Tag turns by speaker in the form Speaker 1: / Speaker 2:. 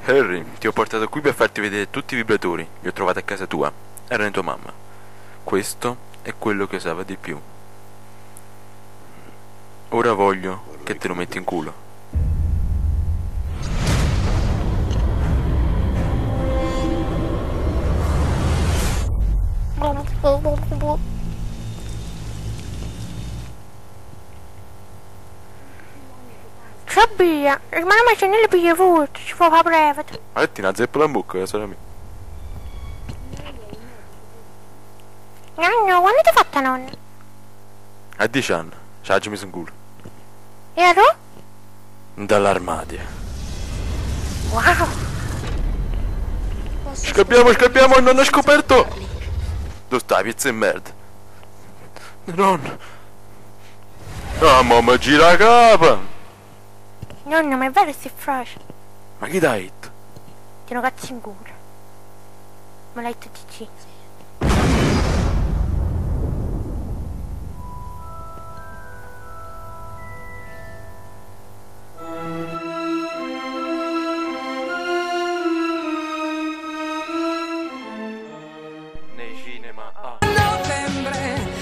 Speaker 1: Harry, ti ho portato qui per farti vedere tutti i vibratori. Li ho trovati a casa tua. Erano di tua mamma. Questo è quello che usava di più. Ora voglio che te lo metti in culo.
Speaker 2: Sabbia, rimane se ne le piglia forte, ci fa la brevita.
Speaker 1: Ma metti una zeppola in bocca, sarà mia.
Speaker 2: Nonno, quando ti hai fatta nonna?
Speaker 1: A 10 anni, ci ha già messo in culo.
Speaker 2: E allora?
Speaker 1: Dall'armadio.
Speaker 2: Wow!
Speaker 1: Scappiamo, non ho scoperto! Dove stai, pizza e merda? Non. Ah, mamma, gira la capa!
Speaker 2: Nonno, ma è vero sti frasi?
Speaker 1: Ma chi dai detto?
Speaker 2: Ti hanno cazzo in culo. Me l'hai detto TC.
Speaker 1: Nei cinema.
Speaker 3: Novembre